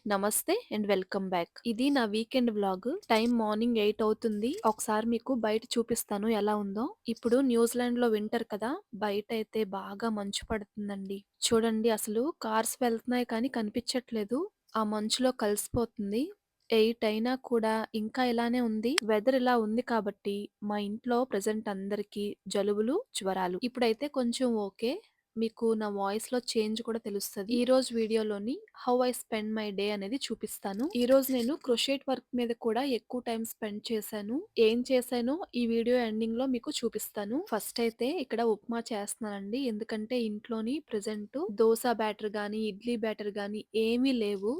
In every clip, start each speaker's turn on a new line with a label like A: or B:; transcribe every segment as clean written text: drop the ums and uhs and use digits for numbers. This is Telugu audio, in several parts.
A: నమస్తే అండ్ వెల్కమ్ బ్యాక్. ఇది నా వీకెండ్ వ్లాగ్. టైం మార్నింగ్ 8 అవుతుంది. ఒకసారి మీకు బయట చూపిస్తాను ఎలా ఉందో. ఇప్పుడు న్యూజిలాండ్‌లో వింటర్ కదా! బయటైతే బాగా మంచు పడుతుందండి. చూడండి అసలు కార్స్ వెళ్తున్నాయి కానీ కనిపించట్లేదు. ఆ మంచులో కలిసిపోతుంది. 8 అయినా కూడా ఇంకా ఇలానే ఉంది. వెదర్ ఇలా ఉంది కాబట్టి మా ఇంట్లో ప్రెజెంట్ అందరికీ జలుబులు, జ్వరాలు. ఇప్పుడైతే కొంచెం ఓకే. మీకు నా వాయిస్‌లో చేంజ్ కూడా తెలుస్తది. ఈరోజు వీడియోలోని how I spend my day అనేది చూపిస్తాను. ఈరోజు నేను క్రోషెట్ వర్క్ మీద కూడా ఎక్కువ టైం స్పెండ్ చేశాను. ఏం చేశానో ఈ వీడియో ఎండింగ్‌లో మీకు చూపిస్తాను. ఫస్ట్ అయితే ఇక్కడ ఉప్మా చేస్తున్నానండి. ఎందుకంటే ఇంట్లోని ప్రెజెంట్ దోస బ్యాటర్ గానీ, ఇడ్లీ బ్యాటర్ గానీ ఏమీ లేవు.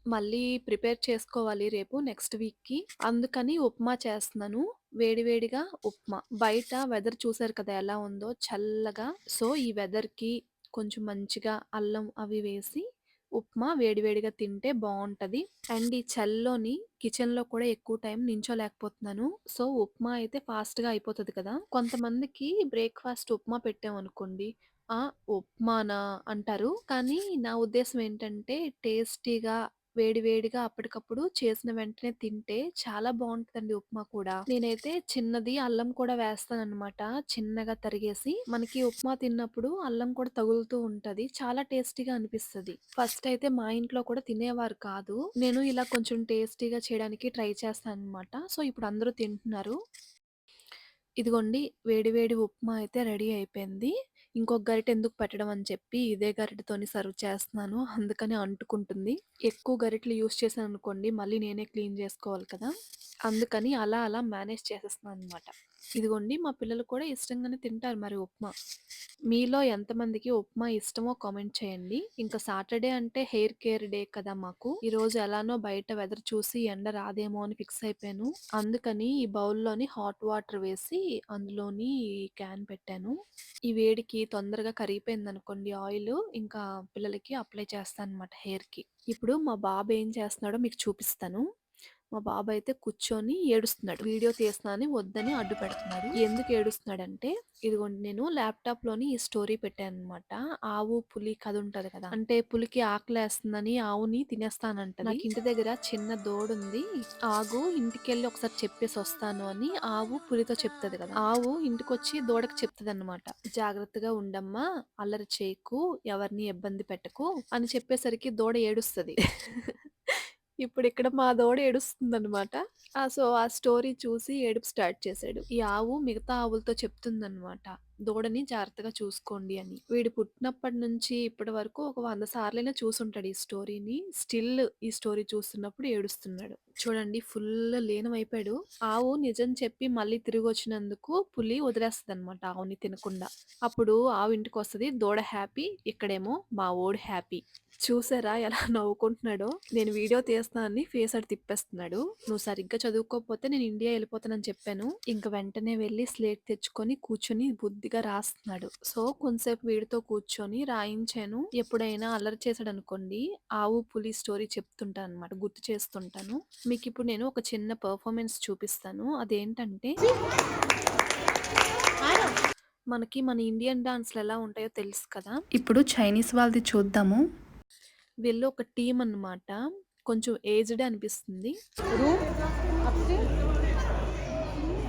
A: మళ్ళీ ప్రిపేర్ చేసుకోవాలి రేపు నెక్స్ట్ వీక్‌కి. అందుకని ఉప్మా చేస్తున్నాను. వేడి వేడిగా ఉప్మా. బయట వెదర్ చూసారు కదా ఎలా ఉందో చల్లగా. సో, ఈ వెదర్‌కి కొంచెం మంచిగా అల్లం అవి వేసి ఉప్మా వేడి వేడిగా తింటే బావుంటది. అండ్ ఈ చలిలోని కిచెన్‌లో కూడా ఎక్కువ టైం నించోలేకపోతున్నాను. సో, ఉప్మా అయితే ఫాస్ట్‌గా అయిపోతది కదా! కొంతమందికి బ్రేక్‌ఫాస్ట్ ఉప్మా పెట్టామనుకోండి, "ఆ! ఉప్మానా?" అంటారు. కానీ నా ఉద్దేశ్యం ఏంటంటే టేస్టీగా వేడి వేడిగా అప్పటికప్పుడు చేసిన వెంటనే తింటే చాలా బావుంటదండి ఉప్మా కూడా. నేనైతే చిన్నది అల్లం కూడా వేస్తాననమాట. చిన్నగా తరిగేసి. మనకి ఉప్మా తిన్నప్పుడు అల్లం కూడా తగులుతూ ఉంటది. చాలా టేస్టీగా అనిపిస్తది. ఫస్ట్ అయితే మా ఇంట్లో కూడా తినేవారు కాదు. నేను ఇలా కొంచెం టేస్టీగా చేయడానికి ట్రై చేస్తాననమాట. సో, ఇప్పుడు అందరూ తింటున్నారు. ఇదిగోండి వేడి వేడి ఉప్మా అయితే రెడీ అయిపోయింది. ఇంకొక గరిటె ఎందుకు పెట్టడం అని చెప్పి ఇదే గరిటెతోని సర్వ్ చేస్తున్నాను. అందుకని అంటుకుంటుంది. ఎక్కువ గరిటెలు యూజ్ చేశాననుకోండి మళ్ళీ నేనే క్లీన్ చేసుకోవాలి కదా! అందుకని అలా అలా మేనేజ్ చేసేస్తున్నాననమాట. ఇదిగోండి మా పిల్లలు కూడా ఇష్టంగానే తింటారు మరి ఉప్మా. మీలో ఎంతమందికి ఉప్మా ఇష్టమో కామెంట్ చేయండి. ఇంకా సాటర్‌డే అంటే హెయిర్ కేర్ డే కదా మాకు. ఈరోజు ఎలానో బయట వెదర్ చూసి ఎండ రాదేమో అని ఫిక్స్ అయిపోయాను. అందుకని ఈ బౌల్‌లోని హాట్ వాటర్ వేసి అందులోని క్యాన్ పెట్టాను. ఈ వేడికి తొందరగా కరిగిపోయిందనుకోండి ఆయిలు, ఇంకా పిల్లలకి అప్లై చేస్తానన్నమాట హెయిర్‌కి. ఇప్పుడు మా బాబు ఏం చేస్తున్నాడో మీకు చూపిస్తాను. మా బాబైతే కూర్చొని ఏడుస్తున్నాడు. వీడియో తీస్తున్నానని వద్దని అడ్డు పెడుతున్నాడు. ఎందుకు ఏడుస్తున్నాడంటే, ఇదిగోండి నేను ల్యాప్‌టాప్‌లోని ఈ స్టోరీ పెట్టాననమాట. ఆవు, పులి కథ ఉంటది కదా! అంటే పులికి ఆకలేస్తుందని ఆవుని తినేస్తానంటది. నాకు ఇంటి దగ్గర చిన్న దూడుంది. ఆగు ఇంటికెళ్ళి ఒకసారి చెప్పేసొస్తాను అని ఆవు పులితో చెప్తది కదా! ఆవు ఇంటికొచ్చి దూడకి చెప్తదనమాట. జాగ్రత్తగా ఉండమ్మా, అల్లరి చేయకు, ఎవరిని ఇబ్బంది పెట్టకు అని చెప్పేసరికి దూడ ఏడుస్తది. ఇప్పుడిక్కడ మా దూడ ఏడుస్తుందనమాట. సో, ఆ స్టోరీ చూసి ఏడుపు స్టార్ట్ చేశాడు. ఈ ఆవు మిగతా ఆవులతో చెప్తుందనమాట. దూడని జాగ్రత్తగా చూసుకోండి అని. వీడు పుట్టినప్పటి నుంచి ఇప్పటి వరకు ఒక 100 సార్లైనా చూసుంటాడు ఈ స్టోరీని. స్టిల్ ఈ స్టోరీ చూస్తున్నప్పుడు ఏడుస్తున్నాడు. చూడండి ఫుల్ లీనమైపోయాడు. ఆవు నిజం చెప్పి మళ్ళీ తిరిగొచ్చినందుకు పులి వదిలేస్తదనమాట ఆవుని తినకుండా. అప్పుడు ఆవు ఇంటికొస్తది. దూడ హ్యాపీ. ఇక్కడేమో మా వోడు హ్యాపీ. చూసారా ఎలా నవ్వుకుంటున్నాడో? నేను వీడియో తీస్తున్నానని ఫేస్ అటు తిప్పేస్తున్నాడు. "నువ్వు సరిగ్గా చదువుకోకపోతే నేను ఇండియా ఎళ్ళిపోతానని చెప్పాను." ఇంక వెంటనే వెళ్లి స్లేట్ తెచ్చుకొని కూర్చొని బుద్ధిగా రాస్తున్నాడు. సో, కొంసేపు వీడితో కూర్చొని రాయించాను. ఎప్పుడైనా అల్లరి చేశాడనుకోండి, ఆవు, పులి స్టోరీ చెప్తుంటానన్నమాట. గుర్తు చేస్తుంటాను. మీకిప్పుడు నేను ఒక చిన్న పెర్ఫార్మన్స్ చూపిస్తాను. అదేంటంటే మనకి మన ఇండియన్ డాన్స్‌లు ఎలా ఉంటాయో తెలుసు కదా! ఇప్పుడు చైనీస్ వాళ్ళది చూద్దాము. వీళ్ళు ఒక టీమ్ అన్నమాట. కొంచెం ఏజ్డే అనిపిస్తుంది.
B: Room upstairs.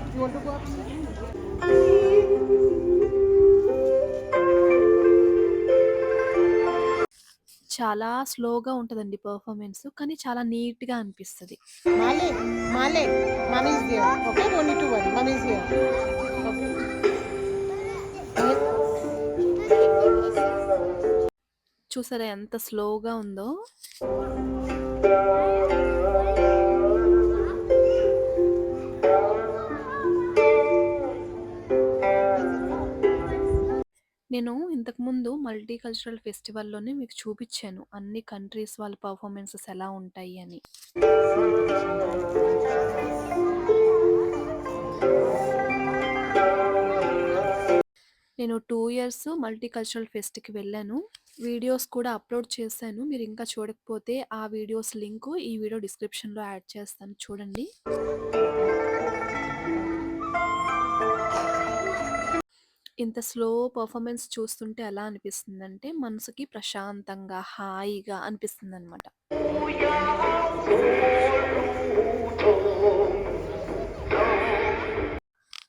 B: You want to go upstairs?
A: చాలా స్లోగా ఉంటదండి పెర్ఫార్మన్స్. కానీ చాలా నీట్‌గా అనిపిస్తది.
B: Male, Male. Mommy is there. Okay, no need to worry. Mommy is here. Okay.
A: చూసారా ఎంత స్లోగా ఉందో? నేను ఇంతకుముందు మల్టీ కల్చరల్ ఫెస్టివల్‌లోనే మీకు చూపిచ్చాను. అన్ని కంట్రీస్ వాళ్ళ పెర్ఫార్మన్సెస్ ఎలా ఉంటాయి అని. నేను 2 ఇయర్స్ మల్టీ కల్చరల్ ఫెస్ట్‌కి వెళ్ళాను. వీడియోస్ కూడా అప్‌లోడ్ చేశాను. మీరింకా చూడకపోతే ఆ వీడియోస్ లింకు ఈ వీడియో డిస్క్రిప్షన్‌లో యాడ్ చేస్తాను చూడండి. ఇంత స్లో పర్ఫార్మెన్స్ చూస్తుంటే ఎలా అనిపిస్తుందంటే, మనసుకి ప్రశాంతంగా, హాయిగా అనిపిస్తుందనమాట.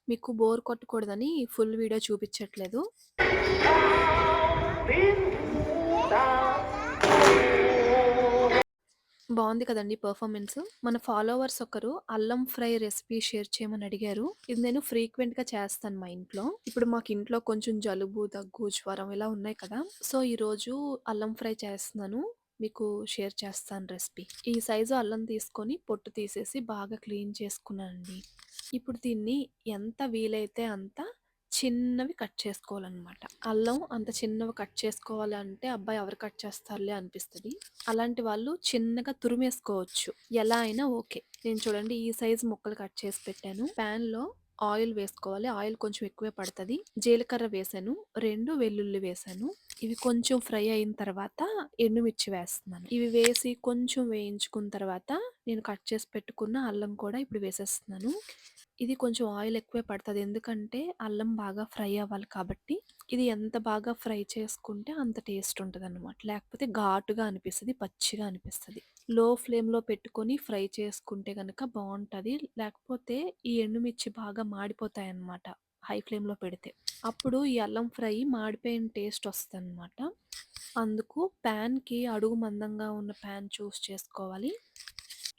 A: మీకు బోర్ కొట్టకూడదని ఫుల్ వీడియో చూపిచ్చట్లేదు. బావుంది కదండీ పర్ఫార్మెన్స్. మన ఫాలోవర్స్ ఒకరు అల్లం ఫ్రై రెసిపీ షేర్ చేయమని అడిగారు. ఇది నేను ఫ్రీక్వెంట్‌గా చేస్తాను మా ఇంట్లో. ఇప్పుడు మాకు ఇంట్లో కొంచెం జలుబు, దగ్గు, జ్వరం ఇలా ఉన్నాయి కదా! సో, ఈరోజు అల్లం ఫ్రై చేస్తున్నాను. మీకు షేర్ చేస్తాను రెసిపీ. ఈ సైజు అల్లం తీసుకొని పొట్టు తీసేసి బాగా క్లీన్ చేసుకున్నానండి. ఇప్పుడు దీన్ని ఎంత వీలైతే అంత చిన్నవి కట్ చేసుకోవాలనమాట. అల్లం అంత చిన్నవి కట్ చేసుకోవాలి అంటే, అబ్బా! ఎవరు కట్ చేస్తారులే అనిపిస్తది. అలాంటి వాళ్ళు చిన్నగా తురిమేసుకోవచ్చు. ఎలా అయినా ఓకే. నేను చూడండి ఈ సైజ్ ముక్కలు కట్ చేసి పెట్టాను. ప్యాన్‌లో ఆయిల్ వేసుకోవాలి. ఆయిల్ కొంచెం ఎక్కువే పడతది. జీలకర్ర వేశాను. 2 వెల్లుల్లి వేశాను. ఇవి కొంచెం ఫ్రై అయిన తర్వాత ఎండుమిర్చి వేస్తున్నాను. ఇవి వేసి కొంచెం వేయించుకున్న తర్వాత నేను కట్ చేసి పెట్టుకున్న అల్లం కూడా ఇప్పుడు వేసేస్తున్నాను. ఇది కొంచెం ఆయిల్ ఎక్కువే పడతది. ఎందుకంటే అల్లం బాగా ఫ్రై అవ్వాలి కాబట్టి. ఇది ఎంత బాగా ఫ్రై చేసుకుంటే అంత టేస్ట్ ఉంటదనమాట. లేకపోతే ఘాటుగా అనిపిస్తది. పచ్చిగా అనిపిస్తది. లో ఫ్లేమ్‌లో పెట్టుకొని ఫ్రై చేసుకుంటే గనక బావుంటది. లేకపోతే ఈ ఎండుమిర్చి బాగా మాడిపోతాయన్నమాట హై ఫ్లేమ్‌లో పెడితే. అప్పుడు ఈ అల్లం ఫ్రై మాడిపోయిన టేస్ట్ వస్తదనమాట. అందుకు ప్యాన్‌కి అడుగు మందంగా ఉన్న ప్యాన్ చూస్ చేసుకోవాలి.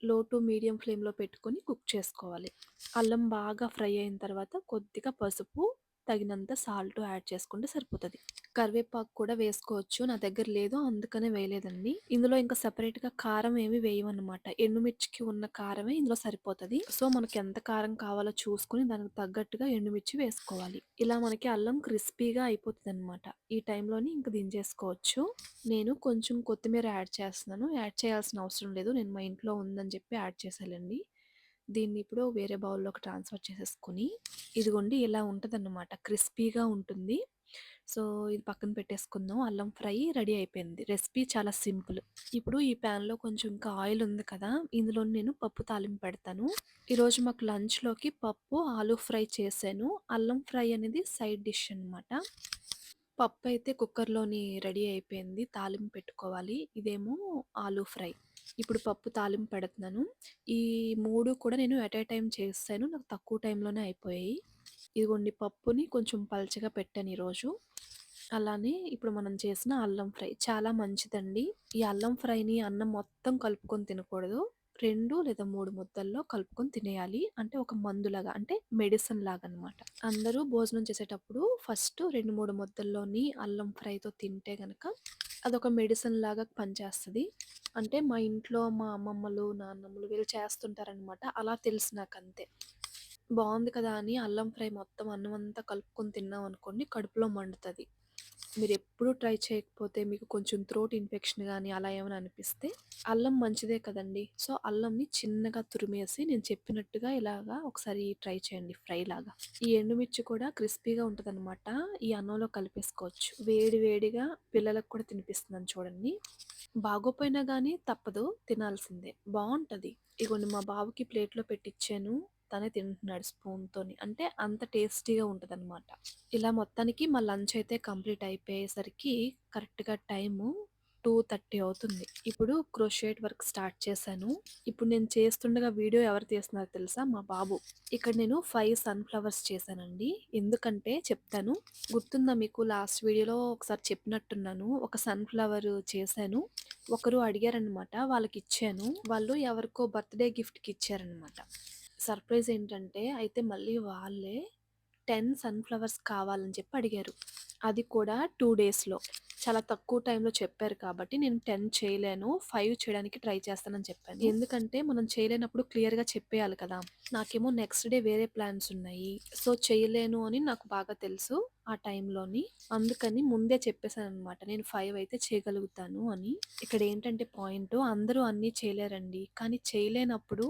A: లో టు మీడియం ఫ్లేమ్‌లో పెట్టుకొని కుక్ చేసుకోవాలి. అల్లం బాగా ఫ్రై అయిన తర్వాత కొద్దిగా పసుపు, తగినంత సాల్ట్ యాడ్ చేసుకుంటే సరిపోతది. కరివేపాకు కూడా వేసుకోవచ్చు. నా దగ్గర లేదు అందుకనే వేయలేదండి. ఇందులో ఇంకా సెపరేట్‌గా కారం ఏమి వేయమన్నమాట. ఎండుమిర్చికి ఉన్న కారమే ఇందులో సరిపోతది. సో, మనకి ఎంత కారం కావాలో చూసుకొని దానికి తగ్గట్టుగా ఎండుమిర్చి వేసుకోవాలి. ఇలా మనకి అల్లం క్రిస్పీగా అయిపోతదనమాట. ఈ టైంలోని ఇంక దించేసుకోవచ్చు. నేను కొంచెం కొత్తిమీర యాడ్ చేస్తున్నాను. యాడ్ చేయాల్సిన అవసరం లేదు. నేను మా ఇంట్లో ఉందని చెప్పి యాడ్ చేశాలండి. దీన్ని ఇప్పుడు వేరే బౌల్‌లోకి ట్రాన్స్‌ఫర్ చేసేసుకొని, ఇదిగోండి ఇలా ఉంటదన్నమాట. క్రిస్పీగా ఉంటుంది. సో, ఇది పక్కన పెట్టేసుకుందాం. అల్లం ఫ్రై రెడీ అయిపోయింది. రెసిపీ చాలా సింపుల్. ఇప్పుడు ఈ ప్యాన్‌లో కొంచెం ఇంకా ఆయిల్ ఉంది కదా! ఇందులో నేను పప్పు తాలింపు పెడతాను. ఈరోజు మాకు లంచ్‌లోకి పప్పు, ఆలు ఫ్రై చేశాను. అల్లం ఫ్రై అనేది సైడ్ డిష్ అనమాట. పప్పయితే కుక్కర్‌లోని రెడీ అయిపోయింది. తాలింపు పెట్టుకోవాలి. ఇదేమో ఆలు ఫ్రై. ఇప్పుడు పప్పు తాలింపు పెడుతున్నాను. ఈ 3 కూడా నేను ఎట్ ఎ టైమ్ చేసేసాను. నాకు తక్కువ టైంలోనే అయిపోయాయి. ఇదిగోండి పప్పుని కొంచెం పలచగా పెట్టాను ఈరోజు. అలానే ఇప్పుడు మనం చేసిన అల్లం ఫ్రై చాలా మంచిదండి. ఈ అల్లం ఫ్రైని అన్నం మొత్తం కలుపుకొని తినకూడదు. 2 లేదా 3 ముద్దల్లో కలుపుకొని తినేయాలి. అంటే ఒక మందులాగా అంటే మెడిసిన్ లాగనమాట. అందరూ భోజనం చేసేటప్పుడు ఫస్ట్ 2, 3 ముద్దల్లోని అల్లం ఫ్రైతో తింటే గనక అదొక మెడిసిన్ లాగా పనిచేస్తది. అంటే మా ఇంట్లో మా అమ్మమ్మలు, నాన్నమ్మలు వీళ్ళు చేస్తుంటారనమాట. అలా తెలుసు నాకంతే. బావుంది కదా అని అల్లం ఫ్రై మొత్తం అన్నమంతా కలుపుకొని తిన్నామనుకోండి కడుపులో మండుతది. మీరెప్పుడూ ట్రై చేయకపోతే మీకు కొంచెం థ్రోట్ ఇన్ఫెక్షన్ గానీ అలా ఏమైనా అనిపిస్తే అల్లం మంచిదే కదండీ! సో, అల్లంని చిన్నగా తురిమేసి నేను చెప్పినట్టుగా ఇలాగా ఒకసారి ట్రై చేయండి ఫ్రైలాగా. ఈ ఎండుమిర్చి కూడా క్రిస్పీగా ఉంటదనమాట. ఈ అన్నంలో కలిపేసుకోవచ్చు. వేడి వేడిగా పిల్లలకు కూడా తినిపిస్తున్నాను చూడండి. బాగోపోయినా గానీ తప్పదు తినాల్సిందే. బావుంటది. ఇగోండి మా బాబుకి ప్లేట్‌లో పెట్టిచ్చాను. తనే తింటున్నాడు స్పూన్‌తోని. అంటే అంత టేస్టీగా ఉంటదనమాట. ఇలా మొత్తానికి మా లంచ్ అయితే కంప్లీట్ అయిపోయేసరికి కరెక్ట్‌గా టైము 2:30 అవుతుంది. ఇప్పుడు క్రోషెట్ వర్క్ స్టార్ట్ చేశాను. ఇప్పుడు నేను చేస్తుండగా వీడియో ఎవరు తీస్తున్నారో తెలుసా? మా బాబు. ఇక్కడ నేను 5 సన్‌ఫ్లవర్స్ చేశానండి. ఎందుకంటే చెప్తాను. గుర్తుందా మీకు లాస్ట్ వీడియోలో ఒకసారి చెప్పినట్టున్నాను. ఒక సన్‌ఫ్లవర్ చేశాను. ఒకరు అడిగారనమాట. వాళ్ళకిచ్చాను. వాళ్ళు ఎవరికో బర్త్‌డే గిఫ్ట్‌కి ఇచ్చారనమాట. సర్ప్రైజ్ ఏంటంటే అయితే మళ్ళీ వాళ్ళే 10 సన్‌ఫ్లవర్స్ కావాలని చెప్పి అడిగారు. అది కూడా 2 డేస్‌లో. చాలా తక్కువ టైంలో చెప్పారు కాబట్టి నేను 10 చేయలేను. 5 చేయడానికి ట్రై చేస్తానని చెప్పాను. ఎందుకంటే మనం చేయలేనప్పుడు క్లియర్‌గా చెప్పేయాలి కదా! నాకేమో నెక్స్ట్ డే వేరే ప్లాన్స్ ఉన్నాయి. సో, చేయలేను అని నాకు బాగా తెలుసు ఆ టైంలోని. అందుకని ముందే చెప్పేసాననమాట. నేను 5 అయితే చేయగలుగుతాను అని. ఇక్కడ ఏంటంటే పాయింటు అందరూ అన్నీ చేయలేరండి. కానీ చేయలేనప్పుడు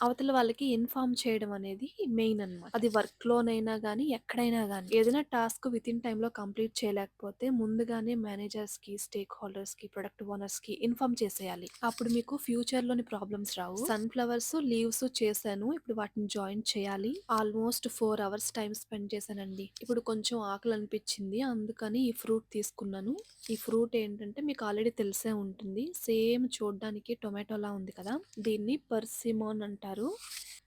A: అవతల వాళ్ళకి ఇన్ఫార్మ్ చేయడం అనేది మెయిన్ అనమాట. అది వర్క్‌లోనైనా గానీ, ఎక్కడైనా గానీ. ఏదైనా టాస్క్ వితిన్ టైమ్‌లో కంప్లీట్ చేయలేకపోతే ముందుగానే మేనేజర్స్‌కి, స్టేక్ హోల్డర్స్‌కి, ప్రొడక్ట్ ఓనర్స్‌కి ఇన్ఫార్మ్ చేసేయాలి. అప్పుడు మీకు ఫ్యూచర్‌లోని ప్రాబ్లమ్స్ రావు. సన్‌ఫ్లవర్స్, లీవ్స్ చేశాను. ఇప్పుడు వాటిని జాయిన్ చేయాలి. ఆల్మోస్ట్ 4 అవర్స్ టైమ్ స్పెండ్ చేశానండి. ఇప్పుడు కొంచెం ఆకలనిపించింది. అందుకని ఈ ఫ్రూట్ తీసుకున్నాను. ఈ ఫ్రూట్ ఏంటంటే మీకు ఆల్రెడీ తెలిసే ఉంటుంది. సేమ్ చూడ్డానికి టొమాటోలా ఉంది కదా! దీన్ని పర్సిమోన్ అంటారు.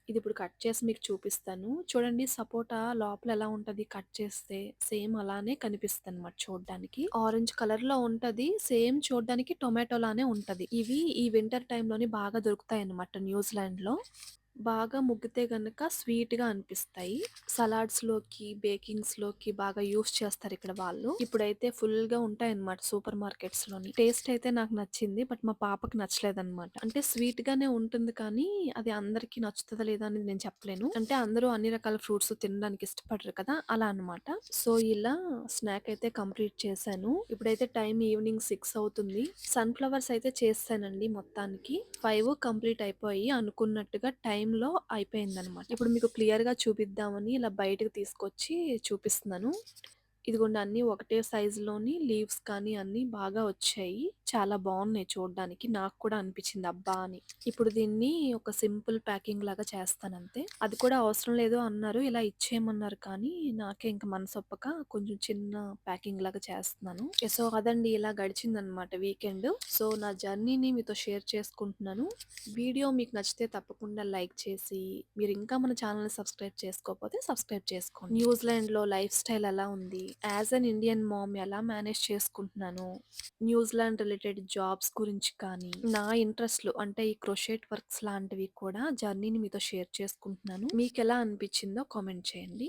A: ఇది ఇప్పుడు కట్ చేసి మీకు చూపిస్తాను. చూడండి సపోటా లోపల ఎలా ఉంటది కట్ చేస్తే సేమ్ అలానే కనిపిస్తదనమాట చూడ్డానికి. ఆరెంజ్ కలర్‌లో ఉంటది. సేమ్ చూడ్డానికి టొమాటో లానే ఉంటది. ఇవి ఈ వింటర్ టైమ్‌లోని బాగా దొరుకుతాయన్నమాట న్యూజిలాండ్‌లో. బాగా ముగ్గితే గనక స్వీట్‌గా అనిపిస్తాయి. సలాడ్స్‌లోకి, బేకింగ్స్‌లోకి బాగా యూజ్ చేస్తారిక్కడ వాళ్ళు. ఇప్పుడైతే ఫుల్‌గా ఉంటాయన్నమాట సూపర్ మార్కెట్స్‌లోని. టేస్ట్ అయితే నాకు నచ్చింది. బట్ మా పాపకి నచ్చలేదన్నమాట. అంటే స్వీట్‌గానే ఉంటుంది కానీ, అది అందరికి నచ్చుతదా లేదా అనేది నేను చెప్పలేను. అంటే అందరూ అన్ని రకాల ఫ్రూట్స్ తినడానికి ఇష్టపడరు కదా! అలా అన్నమాట. సో, ఇలా స్నాక్ అయితే కంప్లీట్ చేశాను. ఇప్పుడైతే టైం ఈవినింగ్ 6 అవుతుంది. సన్‌ఫ్లవర్స్ అయితే చేసేసానండి మొత్తానికి. 5 కంప్లీట్ అయిపోయి అనుకున్నట్టుగా టైంలో అయిపోయిందనమాట. ఇప్పుడు మీకు క్లియర్‌గా చూపిద్దామని ఇలా బయటకి తీసుకొచ్చి చూపిస్తున్నాను. ఇదిగోండి అన్నీ ఒకటే సైజులోని లీవ్స్ కానీ అన్నీ బాగా వచ్చాయి. చాలా బావున్నాయి చూడ్డానికి. నాకు కూడా అనిపిచ్చింది అబ్బా! అని. ఇప్పుడు దీన్ని ఒక సింపుల్ ప్యాకింగ్ లాగా చేస్తానంతే. అది కూడా అవసరం లేదు అన్నారు. ఇలా ఇచ్చేయమన్నారు కానీ నాకే ఇంక మనసొప్పక కొంచెం చిన్న ప్యాకింగ్ లాగా చేస్తున్నాను. సో, అదండి ఇలా గడిచిందనమాట వీకెండ్. సో, నా జర్నీని మీతో షేర్ చేసుకుంటున్నాను. వీడియో మీకు నచ్చితే తప్పకుండా లైక్ చేసి, మీరింకా మన ఛానెల్‌ని సబ్స్క్రైబ్ చేసుకోకపోతే సబ్స్క్రైబ్ చేసుకోండి. న్యూజిలాండ్‌లో లైఫ్ స్టైల్ ఎలా ఉంది? యాస్ ఎన్ ఇండియన్ మామ్ ఎలా మేనేజ్ చేసుకుంటున్నాను? న్యూజిలాండ్ రిలేటెడ్ జాబ్స్ గురించి కానీ, నా ఇంట్రెస్ట్‌లు అంటే ఈ క్రోషెట్ వర్క్స్ లాంటివి కూడా జర్నీని మీతో షేర్ చేసుకుంటున్నాను. మీకెలా అనిపిచ్చిందో కామెంట్ చేయండి.